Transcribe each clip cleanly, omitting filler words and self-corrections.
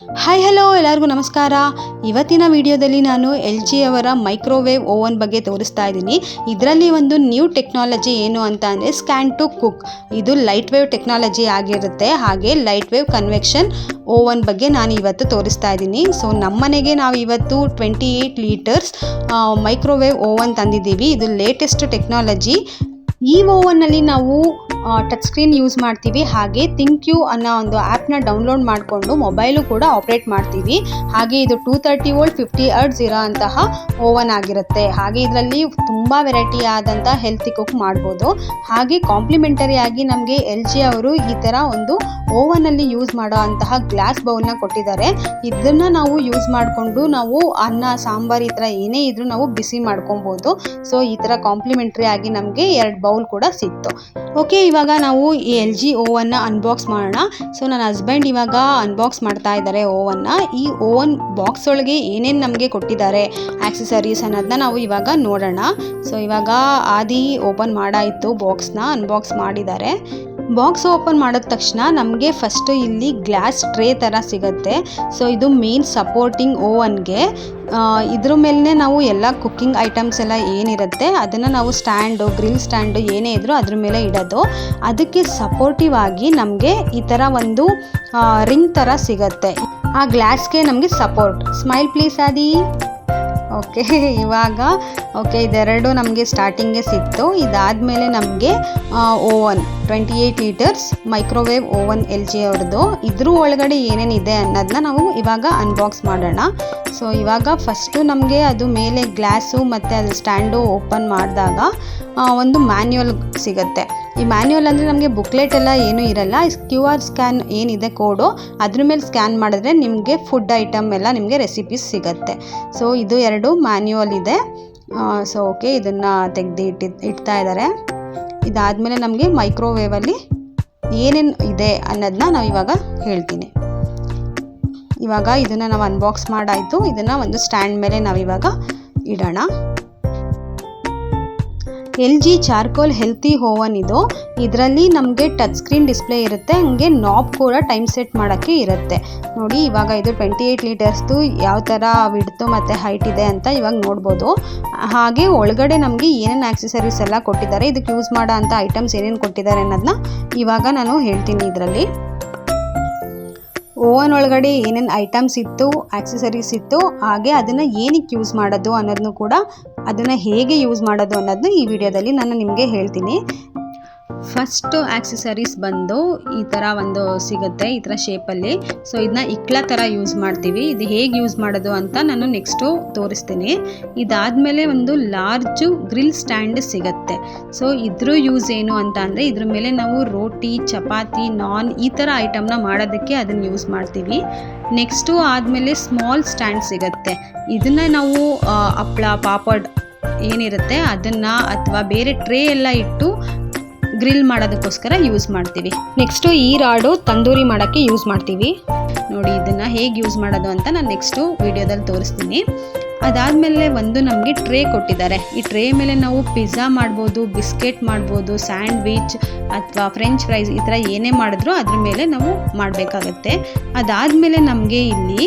Hi hello ಎಲ್ಲರಿಗೂ ನಮಸ್ಕಾರ. ಇವತ್ತಿನ ವಿಡಿಯೋದಲ್ಲಿ ನಾನು LG ಅವರ ಮೈಕ್ರೋವೇವ್ ಓವನ್ ಬಗ್ಗೆ ತೋರಿಸ್ತಾ ಇದ್ದೀನಿ. ಇದರಲ್ಲಿ ಒಂದು ನ್ಯೂ ಟೆಕ್ನಾಲಜಿ ಏನು ಅಂತ ಅಂದರೆ ಸ್ಕ್ಯಾನ್ ಟು ಕುಕ್. ಇದು ಲೈಟ್ ವೇವ್ ಟೆಕ್ನಾಲಜಿ ಆಗಿರುತ್ತೆ. ಹಾಗೆ ಲೈಟ್ ವೇವ್ ಕನ್ವೆಕ್ಷನ್ ಓವನ್ ಬಗ್ಗೆ ನಾನು ಇವತ್ತು ತೋರಿಸ್ತಾ ಇದ್ದೀನಿ. ಸೊ ನಮ್ಮನೆಗೆ ನಾವು ಇವತ್ತು 28 ಲೀಟರ್ಸ್ ಮೈಕ್ರೋವೇವ್ ಓವನ್ ತಂದಿದ್ದೀವಿ. ಇದು ಲೇಟೆಸ್ಟ್ ಟೆಕ್ನಾಲಜಿ. ಈ ಓವನ್ನಲ್ಲಿ ನಾವು ಟಚ್ ಸ್ಕ್ರೀನ್ ಯೂಸ್ ಮಾಡ್ತೀವಿ. ಹಾಗೆ ಥಿಂಕ್ಯೂ ಅನ್ನೋ ಒಂದು ಆ್ಯಪ್ನ ಡೌನ್ಲೋಡ್ ಮಾಡಿಕೊಂಡು ಮೊಬೈಲು ಕೂಡ ಆಪ್ರೇಟ್ ಮಾಡ್ತೀವಿ. ಹಾಗೆ ಇದು 230 ವೋಲ್ಟ್ 50 ಹರ್ಟ್ಜ್ ಇರೋ ಅಂತಹ ಓವನ್ ಆಗಿರುತ್ತೆ. ಹಾಗೆ ಇದರಲ್ಲಿ ತುಂಬ ವೆರೈಟಿ ಆದಂಥ ಹೆಲ್ತಿ ಕುಕ್ ಮಾಡ್ಬೋದು. ಹಾಗೆ ಕಾಂಪ್ಲಿಮೆಂಟರಿ ಆಗಿ ನಮಗೆ LG ಅವರು ಈ ಥರ ಒಂದು ಓವನಲ್ಲಿ ಯೂಸ್ ಮಾಡೋ ಅಂತಹ ಗ್ಲಾಸ್ ಬೌಲ್ನ ಕೊಟ್ಟಿದ್ದಾರೆ. ಇದನ್ನು ನಾವು ಯೂಸ್ ಮಾಡಿಕೊಂಡು ನಾವು ಅನ್ನ ಸಾಂಬಾರು ಈ ಥರ ಏನೇ ಇದ್ರೂ ನಾವು ಬಿಸಿ ಮಾಡ್ಕೊಬೋದು. ಸೊ ಈ ಥರ ಕಾಂಪ್ಲಿಮೆಂಟ್ರಿ ಆಗಿ ನಮಗೆ 2 ಬೌಲ್ ಕೂಡ ಸಿಕ್ತು. ಓಕೆ, ಇವಾಗ ನಾವು ಈ LG ಓವನ್ನ ಅನ್ಬಾಕ್ಸ್ ಮಾಡೋಣ. ಸೊ ನನ್ನ ಹಸ್ಬೆಂಡ್ ಇವಾಗ ಅನ್ಬಾಕ್ಸ್ ಮಾಡ್ತಾ ಇದ್ದಾರೆ ಓವನ್ನ. ಈ ಓವನ್ ಬಾಕ್ಸ್ ಒಳಗೆ ಏನೇನು ನಮಗೆ ಕೊಟ್ಟಿದ್ದಾರೆ ಆಕ್ಸೆಸರೀಸ್ ಅನ್ನೋದನ್ನ ನಾವು ಇವಾಗ ನೋಡೋಣ. ಸೊ ಇವಾಗ ಆದಿ ಓಪನ್ ಮಾಡಾಯಿತು, ಬಾಕ್ಸ್ನ ಅನ್ಬಾಕ್ಸ್ ಮಾಡಿದ್ದಾರೆ. ಬಾಕ್ಸ್ ಓಪನ್ ಮಾಡಿದ ತಕ್ಷಣ ನಮಗೆ ಫಸ್ಟು ಇಲ್ಲಿ ಗ್ಲಾಸ್ ಟ್ರೇ ಥರ ಸಿಗುತ್ತೆ. ಸೊ ಇದು ಮೇನ್ ಸಪೋರ್ಟಿಂಗ್ ಓವನ್ಗೆ. ಇದ್ರ ಮೇಲೆ ನಾವು ಎಲ್ಲ ಕುಕ್ಕಿಂಗ್ ಐಟಮ್ಸ್ ಎಲ್ಲ ಏನಿರುತ್ತೆ ಅದನ್ನು ನಾವು ಸ್ಟ್ಯಾಂಡು, ಗ್ರಿಲ್ ಸ್ಟ್ಯಾಂಡು ಏನೇ ಇದ್ರೂ ಅದ್ರ ಮೇಲೆ ಇಡೋದು. ಅದಕ್ಕೆ ಸಪೋರ್ಟಿವ್ ಆಗಿ ನಮಗೆ ಈ ಥರ ಒಂದು ರಿಂಗ್ ಥರ ಸಿಗುತ್ತೆ. ಆ ಗ್ಲಾಸ್ಗೆ ನಮಗೆ support. Smile please Adi. Okay, ಇವಾಗ ಇದೆರಡು ನಮಗೆ ಸ್ಟಾರ್ಟಿಂಗ್ಗೆ ಸಿಕ್ತು. ಇದಾದಮೇಲೆ ನಮಗೆ oven 28 litres microwave oven LG ಅವ್ರದ್ದು. ಇದ್ರ ಒಳಗಡೆ ಏನೇನಿದೆ ಅನ್ನೋದನ್ನ ನಾವು ಇವಾಗ ಅನ್ಬಾಕ್ಸ್ ಮಾಡೋಣ. ಸೊ ಇವಾಗ ಫಸ್ಟು ನಮಗೆ ಅದು ಮೇಲೆ ಗ್ಲಾಸು ಮತ್ತು ಅದು ಸ್ಟ್ಯಾಂಡು ಓಪನ್ ಮಾಡಿದಾಗ ಒಂದು ಮ್ಯಾನ್ಯುವಲ್ ಸಿಗುತ್ತೆ. ಈ ಮ್ಯಾನ್ಯುವಲ್ ಅಂದರೆ ನಮಗೆ ಬುಕ್ಲೆಟ್ ಎಲ್ಲ ಏನೂ ಇರಲ್ಲ. QR ಸ್ಕ್ಯಾನ್ ಏನಿದೆ ಕೋಡು ಅದ್ರ ಮೇಲೆ ಸ್ಕ್ಯಾನ್ ಮಾಡಿದ್ರೆ ನಿಮಗೆ ಫುಡ್ ಐಟಮ್ ಎಲ್ಲ ನಿಮಗೆ ರೆಸಿಪೀಸ್ ಸಿಗುತ್ತೆ. ಸೊ ಇದು 2 ಮ್ಯಾನ್ಯುವಲ್ ಇದೆ. ಸೊ ಓಕೆ, ಇದನ್ನು ತೆಗೆದು ಇಡ್ತಾ ಇದ್ದಾರೆ. ಇದಾದಮೇಲೆ ನಮಗೆ ಮೈಕ್ರೋವೇವಲ್ಲಿ ಏನೇನು ಇದೆ ಅನ್ನೋದನ್ನ ನಾವು ಇವಾಗ ಹೇಳ್ತೀನಿ. ಇವಾಗ ಇದನ್ನು ನಾವು ಅನ್ಬಾಕ್ಸ್ ಮಾಡಾಯಿತು. ಇದನ್ನು ಒಂದು ಸ್ಟ್ಯಾಂಡ್ ಮೇಲೆ ನಾವಿವಾಗ ಇಡೋಣ. LG ಚಾರ್ಕೋಲ್ ಹೆಲ್ತಿ ಓವನ್ ಇದು. ಇದರಲ್ಲಿ ನಮಗೆ ಟಚ್ ಸ್ಕ್ರೀನ್ ಡಿಸ್ಪ್ಲೇ ಇರುತ್ತೆ. ಹಂಗೆ ನಾಬ್ ಕೂಡ ಟೈಮ್ ಸೆಟ್ ಮಾಡೋಕ್ಕೆ ಇರುತ್ತೆ. ನೋಡಿ, ಇವಾಗ ಇದು 28 ಲೀಟರ್ಸ್ದು ಯಾವ ಥರ ವಿಡ್ತು ಮತ್ತು ಹೈಟ್ ಇದೆ ಅಂತ ಇವಾಗ ನೋಡ್ಬೋದು. ಹಾಗೆ ಒಳಗಡೆ ನಮಗೆ ಏನೇನು ಆಕ್ಸೆಸರೀಸ್ ಎಲ್ಲ ಕೊಟ್ಟಿದ್ದಾರೆ, ಇದಕ್ಕೆ ಯೂಸ್ ಮಾಡೋ ಅಂಥ ಐಟಮ್ಸ್ ಏನೇನು ಕೊಟ್ಟಿದ್ದಾರೆ ಅನ್ನೋದನ್ನ ಇವಾಗ ನಾನು ಹೇಳ್ತೀನಿ. ಇದರಲ್ಲಿ ಓವನ್ ಒಳಗಡೆ ಏನೇನು ಐಟಮ್ಸ್ ಇತ್ತು, ಆಕ್ಸೆಸರೀಸ್ ಇತ್ತು, ಹಾಗೆ ಅದನ್ನು ಏನಕ್ಕೆ ಯೂಸ್ ಮಾಡೋದು ಅನ್ನೋದನ್ನು ಕೂಡ, ಅದನ್ನು ಹೇಗೆ ಯೂಸ್ ಮಾಡೋದು ಅನ್ನೋದನ್ನ ಈ ವಿಡಿಯೋದಲ್ಲಿ ನಾನು ನಿಮಗೆ ಹೇಳ್ತೀನಿ. ಫಸ್ಟು ಆಕ್ಸೆಸರೀಸ್ ಬಂದು ಈ ಥರ ಒಂದು ಸಿಗುತ್ತೆ, ಈ ಥರ ಶೇಪಲ್ಲಿ. ಸೊ ಇದನ್ನ ಇಕ್ಳ ಥರ ಯೂಸ್ ಮಾಡ್ತೀವಿ. ಇದು ಹೇಗೆ ಯೂಸ್ ಮಾಡೋದು ಅಂತ ನಾನು ನೆಕ್ಸ್ಟು ತೋರಿಸ್ತೀನಿ. ಇದಾದಮೇಲೆ ಒಂದು ಲಾರ್ಜು ಗ್ರಿಲ್ ಸ್ಟ್ಯಾಂಡ್ ಸಿಗುತ್ತೆ. ಸೊ ಇದ್ರ ಯೂಸ್ ಏನು ಅಂತ ಅಂದರೆ ಇದ್ರ ಮೇಲೆ ನಾವು ರೋಟಿ, ಚಪಾತಿ, ನಾನ್ ಈ ಥರ ಐಟಮ್ನ ಮಾಡೋದಕ್ಕೆ ಅದನ್ನು ಯೂಸ್ ಮಾಡ್ತೀವಿ. ನೆಕ್ಸ್ಟು ಆದಮೇಲೆ ಸ್ಮಾಲ್ ಸ್ಟ್ಯಾಂಡ್ ಸಿಗುತ್ತೆ. ಇದನ್ನು ನಾವು ಹಪ್ಪಳ, ಪಾಪಡ್ ಏನಿರುತ್ತೆ ಅದನ್ನು ಅಥವಾ ಬೇರೆ ಟ್ರೇ ಎಲ್ಲ ಇಟ್ಟು ಗ್ರಿಲ್ ಮಾಡೋದಕ್ಕೋಸ್ಕರ ಯೂಸ್ ಮಾಡ್ತೀವಿ. ನೆಕ್ಸ್ಟು ಈ ರಾಡು ತಂದೂರಿ ಮಾಡೋಕ್ಕೆ ಯೂಸ್ ಮಾಡ್ತೀವಿ. ನೋಡಿ, ಇದನ್ನು ಹೇಗೆ ಯೂಸ್ ಮಾಡೋದು ಅಂತ ನಾನು ನೆಕ್ಸ್ಟು ವಿಡಿಯೋದಲ್ಲಿ ತೋರಿಸ್ತೀನಿ. ಅದಾದಮೇಲೆ ಒಂದು ನಮಗೆ ಟ್ರೇ ಕೊಟ್ಟಿದ್ದಾರೆ. ಈ ಟ್ರೇ ಮೇಲೆ ನಾವು ಪಿಜ್ಜಾ ಮಾಡ್ಬೋದು, ಬಿಸ್ಕೆಟ್ ಮಾಡ್ಬೋದು, ಸ್ಯಾಂಡ್ವಿಚ್ ಅಥವಾ ಫ್ರೆಂಚ್ ಫ್ರೈಸ್ ಈ ಥರ ಏನೇ ಮಾಡಿದ್ರೂ ಅದ್ರ ಮೇಲೆ ನಾವು ಮಾಡಬೇಕಾಗತ್ತೆ. ಅದಾದಮೇಲೆ ನಮಗೆ ಇಲ್ಲಿ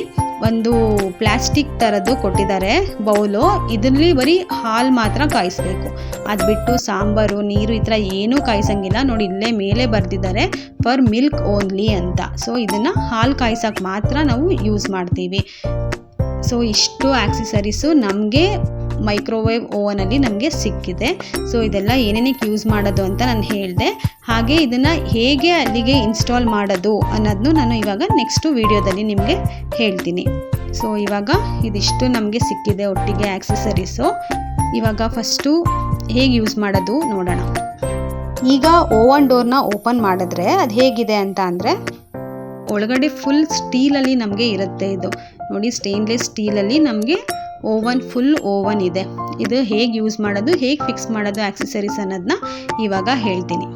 ಒಂದು ಪ್ಲಾಸ್ಟಿಕ್ ಥರದ್ದು ಕೊಟ್ಟಿದ್ದಾರೆ ಬೌಲು. ಇದರಲ್ಲಿ ಬರೀ ಹಾಲು ಮಾತ್ರ ಕಾಯಿಸ್ಬೇಕು. ಅದು ಬಿಟ್ಟು ಸಾಂಬಾರು, ನೀರು ಈ ಥರ ಏನೂ ಕಾಯಿಸಂಗಿಲ್ಲ. ನೋಡಿ, ಇಲ್ಲೇ ಮೇಲೆ ಬರೆದಿದ್ದಾರೆ ಫಾರ್ ಮಿಲ್ಕ್ ಓನ್ಲಿ ಅಂತ. ಸೊ ಇದನ್ನು ಹಾಲು ಕಾಯಿಸೋಕ್ಕೆ ಮಾತ್ರ ನಾವು ಯೂಸ್ ಮಾಡ್ತೀವಿ. ಸೊ ಇಷ್ಟು ಆಕ್ಸೆಸರೀಸು ನಮಗೆ ಮೈಕ್ರೋವೇವ್ ಓವನಲ್ಲಿ ನಮಗೆ ಸಿಕ್ಕಿದೆ. ಸೊ ಇದೆಲ್ಲ ಏನೇನಕ್ಕೆ ಯೂಸ್ ಮಾಡೋದು ಅಂತ ನಾನು ಹೇಳಿದೆ. ಹಾಗೆ ಇದನ್ನು ಹೇಗೆ ಅಲ್ಲಿಗೆ ಇನ್ಸ್ಟಾಲ್ ಮಾಡೋದು ಅನ್ನೋದನ್ನು ನಾನು ಇವಾಗ ನೆಕ್ಸ್ಟು ವಿಡಿಯೋದಲ್ಲಿ ನಿಮಗೆ ಹೇಳ್ತೀನಿ. ಸೊ ಇವಾಗ ಇದಿಷ್ಟು ನಮಗೆ ಸಿಕ್ಕಿದೆ ಒಟ್ಟಿಗೆ ಆಕ್ಸೆಸರೀಸು. ಇವಾಗ ಫಸ್ಟು ಹೇಗೆ ಯೂಸ್ ಮಾಡೋದು ನೋಡೋಣ. ಈಗ ಓವನ್ ಡೋರ್ನ ಓಪನ್ ಮಾಡಿದ್ರೆ ಅದು ಹೇಗಿದೆ ಅಂತ ಅಂದರೆ ಒಳಗಡೆ ಫುಲ್ ಸ್ಟೀಲಲ್ಲಿ ನಮಗೆ ಇರುತ್ತೆ. ಇದು ನೋಡಿ, ಸ್ಟೇನ್ಲೆಸ್ ಸ್ಟೀಲಲ್ಲಿ ನಮಗೆ ಫುಲ್ ಓವನ್ ಇದೆ. ಇದು ಹೇಗೆ ಯೂಸ್ ಮಾಡೋದು, ಹೇಗೆ ಫಿಕ್ಸ್ ಮಾಡೋದು ಆಕ್ಸೆಸರೀಸ್ ಅನ್ನೋದನ್ನ ಇವಾಗ ಹೇಳ್ತೀನಿ.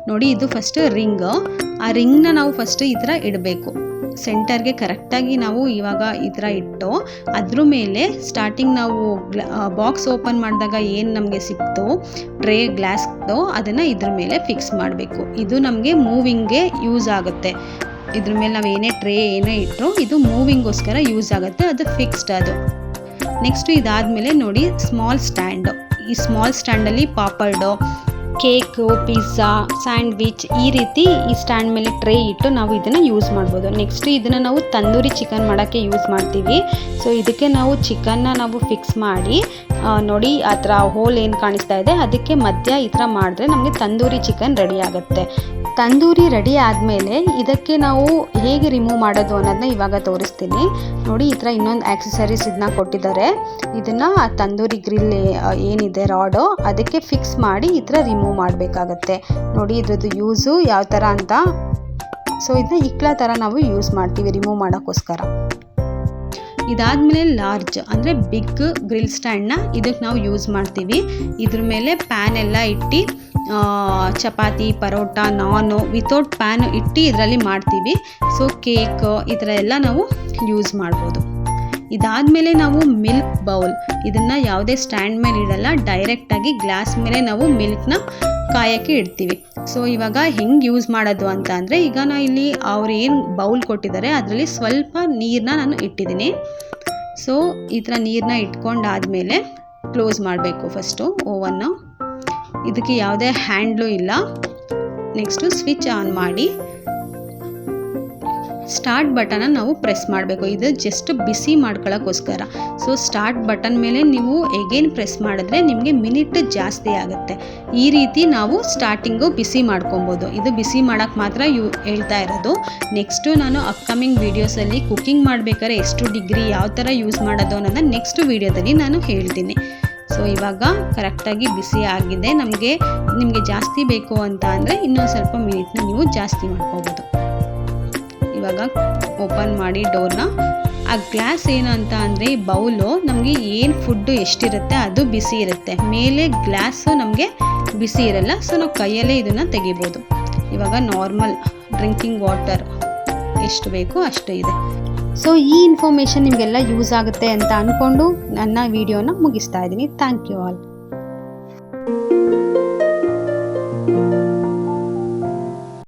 ನೋಡಿ, ಇದು ಫಸ್ಟು ರಿಂಗು. ಆ ರಿಂಗ್ನ ನಾವು ಫಸ್ಟು ಈ ಥರ ಇಡಬೇಕು. ಸೆಂಟರ್ಗೆ ಕರೆಕ್ಟಾಗಿ ನಾವು ಇವಾಗ ಈ ಥರ ಇಟ್ಟು ಅದ್ರ ಮೇಲೆ ಸ್ಟಾರ್ಟಿಂಗ್ ನಾವು ಬಾಕ್ಸ್ ಓಪನ್ ಮಾಡಿದಾಗ ಏನು ನಮಗೆ ಸಿಕ್ತು ಟ್ರೇ ಗ್ಲಾಸ್ದು ಅದನ್ನು ಇದ್ರ ಮೇಲೆ ಫಿಕ್ಸ್ ಮಾಡಬೇಕು. ಇದು ನಮಗೆ ಮೂವಿಂಗ್ಗೆ ಯೂಸ್ ಆಗುತ್ತೆ. ಇದ್ರ ಮೇಲೆ ನಾವು ಏನೇ ಟ್ರೇ ಏನೇ ಇಟ್ಟರು ಇದು ಮೂವಿಂಗೋಸ್ಕರ ಯೂಸ್ ಆಗುತ್ತೆ, ಅದು ಫಿಕ್ಸ್ಡ್ ಅದು. ನೆಕ್ಸ್ಟು ಇದಾದಮೇಲೆ ನೋಡಿ ಸ್ಮಾಲ್ ಸ್ಟ್ಯಾಂಡು. ಈ small ಸ್ಟ್ಯಾಂಡಲ್ಲಿ papad, cake, pizza, sandwich ಈ ರೀತಿ ಈ ಸ್ಟ್ಯಾಂಡ್ ಮೇಲೆ ಟ್ರೇ ಇಟ್ಟು ನಾವು ಇದನ್ನು ಯೂಸ್ ಮಾಡ್ಬೋದು. ನೆಕ್ಸ್ಟ್ ಇದನ್ನು ನಾವು ತಂದೂರಿ ಚಿಕನ್ ಮಾಡೋಕ್ಕೆ ಯೂಸ್ ಮಾಡ್ತೀವಿ. ಸೊ ಇದಕ್ಕೆ ನಾವು ಚಿಕನ್ನ ನಾವು ಫಿಕ್ಸ್ ಮಾಡಿ ನೋಡಿ ಆ ಥರ ಹೋಲ್ ಏನು ಕಾಣಿಸ್ತಾ ಇದೆ ಅದಕ್ಕೆ ಮಧ್ಯ ಈ ಥರ ಮಾಡಿದ್ರೆ ನಮಗೆ ತಂದೂರಿ ಚಿಕನ್ ರೆಡಿ ಆಗುತ್ತೆ. ತಂದೂರಿ ರೆಡಿ ಆದಮೇಲೆ ಇದಕ್ಕೆ ನಾವು ಹೇಗೆ ರಿಮೂವ್ ಮಾಡೋದು ಅನ್ನೋದನ್ನ ಇವಾಗ ತೋರಿಸ್ತೀನಿ ನೋಡಿ. ಈ ಥರ ಇನ್ನೊಂದು ಆಕ್ಸೆಸರೀಸ್ ಇದನ್ನ ಕೊಟ್ಟಿದ್ದಾರೆ. ಇದನ್ನು ತಂದೂರಿ ಗ್ರಿಲ್ ಏನಿದೆ ರಾಡು ಅದಕ್ಕೆ ಫಿಕ್ಸ್ ಮಾಡಿ ಈ ಥರ ರಿಮೂವ್ ಮಾಡಬೇಕಾಗತ್ತೆ ನೋಡಿ. ಇದ್ರದ್ದು ಯೂಸು ಯಾವ ಥರ ಅಂತ. ಸೊ ಇದನ್ನ ಇಕ್ಲ ಥರ ನಾವು ಯೂಸ್ ಮಾಡ್ತೀವಿ ರಿಮೂವ್ ಮಾಡೋಕ್ಕೋಸ್ಕರ. ಇದಾದಮೇಲೆ ಲಾರ್ಜ್ ಅಂದರೆ ಬಿಗ್ ಗ್ರಿಲ್ ಸ್ಟ್ಯಾಂಡ್ನ ಇದಕ್ಕೆ ನಾವು ಯೂಸ್ ಮಾಡ್ತೀವಿ. ಇದ್ರ ಮೇಲೆ ಪ್ಯಾನ್ ಎಲ್ಲ ಇಟ್ಟು ಚಪಾತಿ, ಪರೋಟ, ನಾನು ವಿತೌಟ್ ಪ್ಯಾನ್ ಇಟ್ಟು ಇದರಲ್ಲಿ ಮಾಡ್ತೀವಿ. ಸೊ ಕೇಕ್ ಈ ಥರ ಎಲ್ಲ ನಾವು ಯೂಸ್ ಮಾಡ್ಬೋದು. ಇದಾದಮೇಲೆ ನಾವು ಮಿಲ್ಕ್ ಬೌಲ್, ಇದನ್ನು ಯಾವುದೇ ಸ್ಟ್ಯಾಂಡ್ ಮೇಲೆ ಇಡಲ್ಲ, ಡೈರೆಕ್ಟಾಗಿ ಗ್ಲಾಸ್ ಮೇಲೆ ನಾವು ಮಿಲ್ಕ್ನ ಕಾಯೋಕ್ಕೆ ಇಡ್ತೀವಿ. ಸೊ ಇವಾಗ ಹೆಂಗೆ ಯೂಸ್ ಮಾಡೋದು ಅಂತ ಅಂದರೆ, ಈಗ ನಾನು ಇಲ್ಲಿ ಅವ್ರು ಏನು ಬೌಲ್ ಕೊಟ್ಟಿದ್ದಾರೆ ಅದರಲ್ಲಿ ಸ್ವಲ್ಪ ನೀರನ್ನ ನಾನು ಇಟ್ಟಿದ್ದೀನಿ. ಸೊ ಈ ಥರ ನೀರನ್ನ ಇಟ್ಕೊಂಡಾದಮೇಲೆ ಕ್ಲೋಸ್ ಮಾಡಬೇಕು ಫಸ್ಟು ಓವನ್ನು. ಇದಕ್ಕೆ ಯಾವುದೇ ಹ್ಯಾಂಡ್ಲು ಇಲ್ಲ. ನೆಕ್ಸ್ಟು ಸ್ವಿಚ್ ಆನ್ ಮಾಡಿ ಸ್ಟಾರ್ಟ್ ಬಟನ್ನ ನಾವು ಪ್ರೆಸ್ ಮಾಡಬೇಕು. ಇದು ಜಸ್ಟ್ ಬಿಸಿ ಮಾಡ್ಕೊಳ್ಳೋಕ್ಕೋಸ್ಕರ. ಸೊ ಸ್ಟಾರ್ಟ್ ಬಟನ್ ಮೇಲೆ ನೀವು ಎಗೇನ್ ಪ್ರೆಸ್ ಮಾಡಿದ್ರೆ ನಿಮಗೆ ಮಿನಿಟ್ ಜಾಸ್ತಿ ಆಗುತ್ತೆ. ಈ ರೀತಿ ನಾವು ಸ್ಟಾರ್ಟಿಂಗು ಬಿಸಿ ಮಾಡ್ಕೊಬೋದು. ಇದು ಬಿಸಿ ಮಾಡೋಕ್ಕೆ ಮಾತ್ರ ಹೇಳ್ತಾ ಇರೋದು. ನೆಕ್ಸ್ಟು ನಾನು ಅಪ್ಕಮಿಂಗ್ ವೀಡಿಯೋಸಲ್ಲಿ ಕುಕ್ಕಿಂಗ್ ಮಾಡಬೇಕಾದ್ರೆ ಎಷ್ಟು ಡಿಗ್ರಿ ಯಾವ ಥರ ಯೂಸ್ ಮಾಡೋದು ಅನ್ನೋದನ್ನ ನೆಕ್ಸ್ಟ್ ವೀಡಿಯೋದಲ್ಲಿ ನಾನು ಹೇಳ್ತೀನಿ. ಸೊ ಇವಾಗ ಕರೆಕ್ಟಾಗಿ ಬಿಸಿ ಆಗಿದೆ. ನಿಮಗೆ ಜಾಸ್ತಿ ಬೇಕು ಅಂತ ಅಂದರೆ ಇನ್ನೊಂದು ಸ್ವಲ್ಪ ಮಿನಿಟ್ನ ನೀವು ಜಾಸ್ತಿ ಮಾಡ್ಕೋಬೋದು. ಇವಾಗ ಓಪನ್ ಮಾಡಿ ಡೋರ್ನ. ಆ ಗ್ಲಾಸ್ ಏನು ಅಂತ ಅಂದರೆ ಈ ಬೌಲು ನಮಗೆ ಏನು ಫುಡ್ಡು ಎಷ್ಟಿರುತ್ತೆ ಅದು ಬಿಸಿ ಇರುತ್ತೆ, ಮೇಲೆ ಗ್ಲಾಸು ನಮಗೆ ಬಿಸಿ ಇರಲ್ಲ. ಸೊ ನಾವು ಕೈಯಲ್ಲೇ ಇದನ್ನು ತೆಗಿಬೋದು. ಇವಾಗ ನಾರ್ಮಲ್ ಡ್ರಿಂಕಿಂಗ್ ವಾಟರ್ ಎಷ್ಟು ಬೇಕೋ ಅಷ್ಟು ಇದೆ. ಸೊ ಈ ಇನ್ಫಾರ್ಮೇಷನ್ ನಿಮಗೆಲ್ಲ ಯೂಸ್ ಆಗುತ್ತೆ ಅಂತ ಅಂದ್ಕೊಂಡು ನನ್ನ ವಿಡಿಯೋನ ಮುಗಿಸ್ತಾ ಇದ್ದೀನಿ. Thank you all.